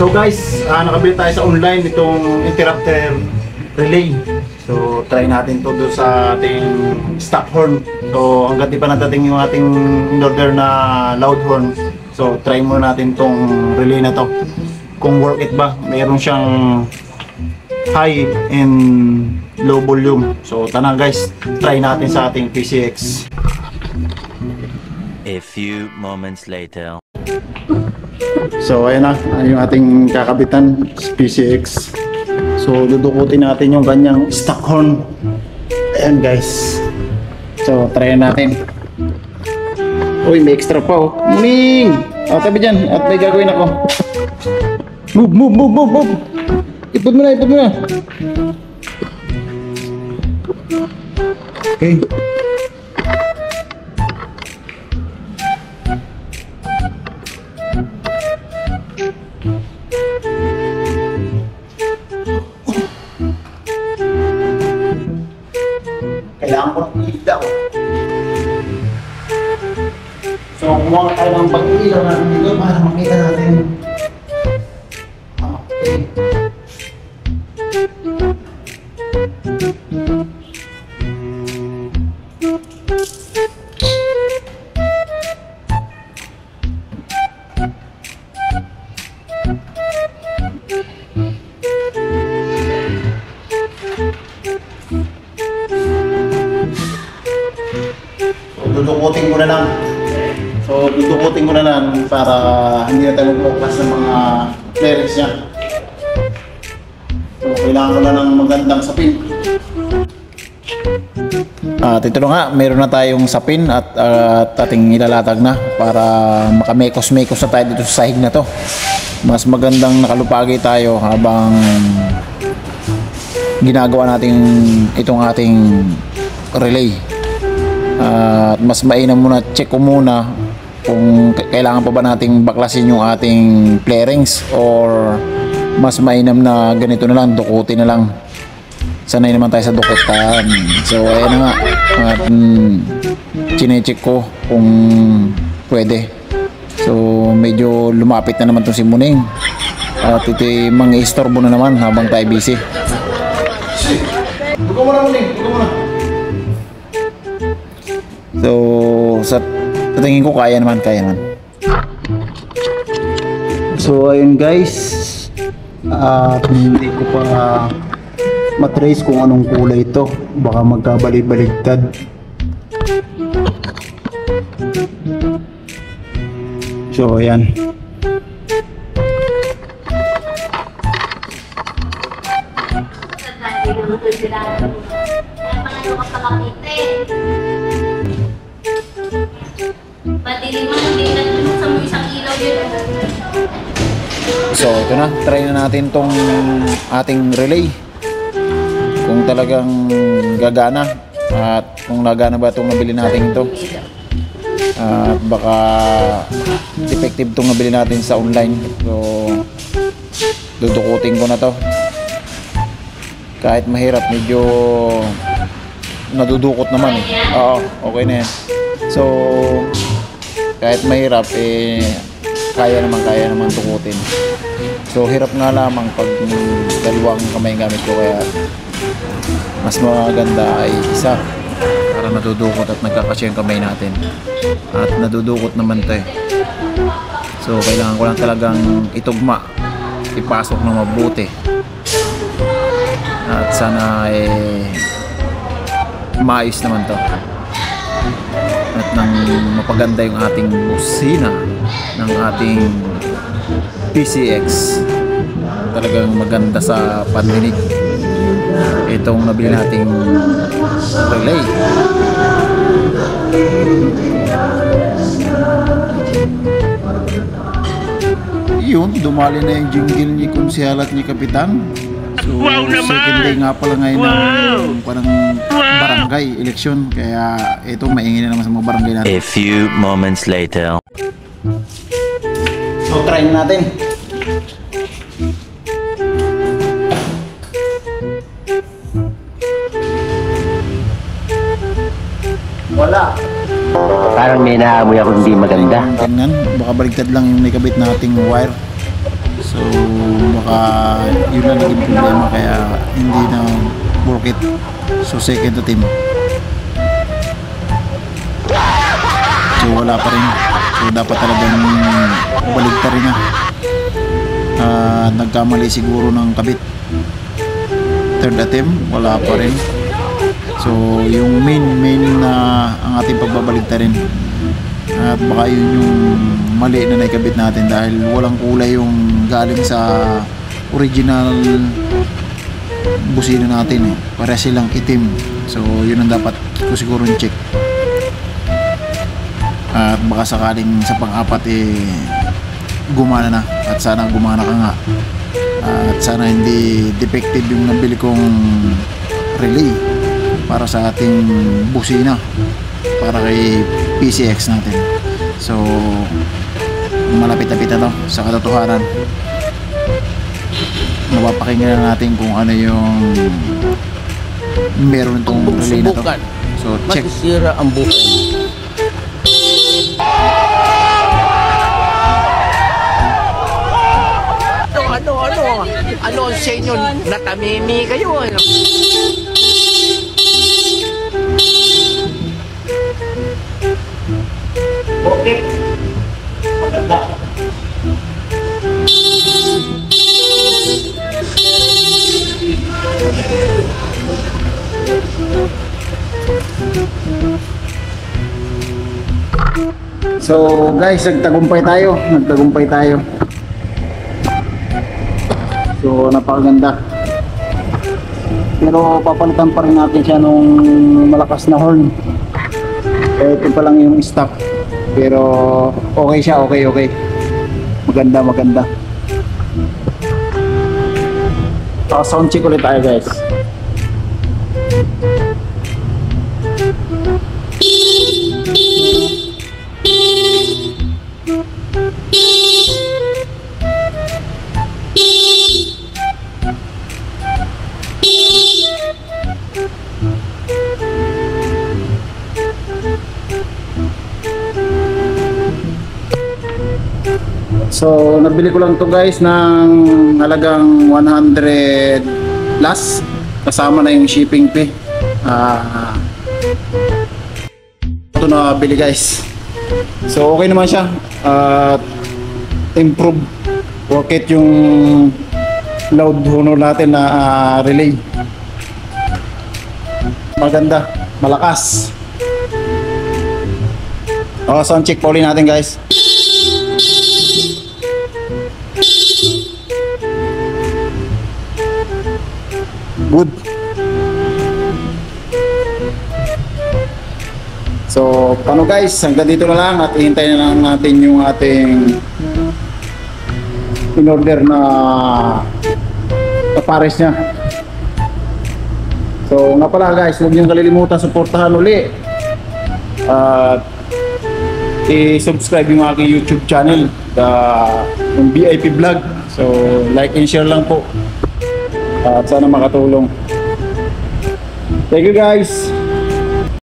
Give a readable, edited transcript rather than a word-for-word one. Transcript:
So guys, nakabili tayo sa online itong interrupter relay. So try natin to doon sa ating stock horn. So hanggat di pa natating yung ating in-order na loud horn. So try muna natin tong relay na to. Kung work it ba, mayroon siyang high and low volume. So tara guys, try natin sa ating PCX. A few moments later. So ayan na, yung ating kakabitan PCX. So dudukutin natin yung kanyang stock horn. Ayan guys. So try natin. Uy, may extra pa oh. Muning! Tabi dyan at may gagawin ako. Move! Ipod mo na. Okay. Kailangan ko ng ilaw. So, kumuha tayo ng pag-ilaw natin dito para makita natin. Okay. Dudukutin ko na lang para hindi na tayo mag-focus ng mga clearance niya. So kailangan ko na ng magandang sapin. At ito na nga, meron na tayong sapin at ating ilalatag na para makamekos-mekos na tayo dito sa sahig na to. Mas magandang nakalupagi tayo habang ginagawa natin itong ating relay. At mas mainam muna, check ko muna kung kailangan pa ba nating baklasin yung ating flarings or mas mainam na ganito na lang, dukutin na lang. Sanay naman tayo sa dukutan. So ayan na nga, at chinecheck ko kung pwede. So medyo lumapit na naman itong si Muning at ito mga istorbo na naman habang tayo busy. Buka mo na Muning, buka mo na. So sa tingin ko kaya naman. So ayun guys, hindi ko pa matrace kung anong kulay ito, baka magkabalik-baligtad. So ayan. So ito na, try na natin tong ating relay kung talagang gagana at kung nagana ba itong nabili natin ito at baka effective itong nabili natin sa online. So dudukutin ko na to kahit mahirap, medyo nadudukot naman Oo, okay na yan. So kahit mahirap kaya naman tukutin. So hirap nga lamang pag dalawang kamay gamit ko, kaya mas maganda ay isa para nadudukot at nagkakasya yung kamay natin. At nadudukot naman to So kailangan ko lang talagang itugma, ipasok na mabuti. At sana maayos naman to. At nang mapaganda yung ating busina ng ating PCX, talagang maganda sa pandinig itong nabili nating relay. Yun, dumali na yung jingle ni Konsyal at ni Kapitan. So second day nga pala ngayon ng parang barangay election, kaya ito maingin na naman sa mga barangay natin. A few moments later. So try natin. Wala. Parang may naamoy ako hindi maganda. Ganyan, baka baligtad lang yung may kabit nating wire. So So baka yun na naging problema kaya hindi na work it. So second attempt. So wala pa rin. So dapat talagang baligtarin na. Nagkamali siguro ng kabit. Third attempt, wala pa rin. So yung main na ang ating pagbabaligtarin. At baka yun yung mali na naikabit natin dahil walang kulay yung galing sa original busina natin eh. Para silang itim. So yun ang dapat ko siguro check. At baka sakaling sa pang-apat eh gumana na, at sana gumana ka nga, at sana hindi defective yung nabili kong relay para sa ating busina para kay PCX natin. So malapit-lapit na to sa katotohanan. Mapapakinggan na natin kung ano yung meron itong relay na to. So check. Masisira ang buhay. Ano ang sa inyo? Natamimi kayo, ano? Okay. Maganda. So guys, nagtagumpay tayo. So napakaganda. Pero papalitan pa rin natin siya nung malakas na horn. Ito pa lang yung stock. Pero okay siya, okay. Maganda. Sound check ulit tayo guys. So nabili ko lang to guys ng halagang 100 plus kasama na yung shipping fee. Ito na bili guys. So okay naman siya. Improve. Work it yung loud honor natin na relay. Maganda, malakas. Sound check pa ulit natin guys. Good. So, paano guys? Hanggang dito na lang at ihintayin na lang natin yung ating in-order na kapares niya. So, nga pala guys, huwag niyong kalilimutan suportahan uli at i-subscribe yung aking YouTube channel, yung VIP Vlog. So, like and share lang po. At sana makatulong. Thank you guys.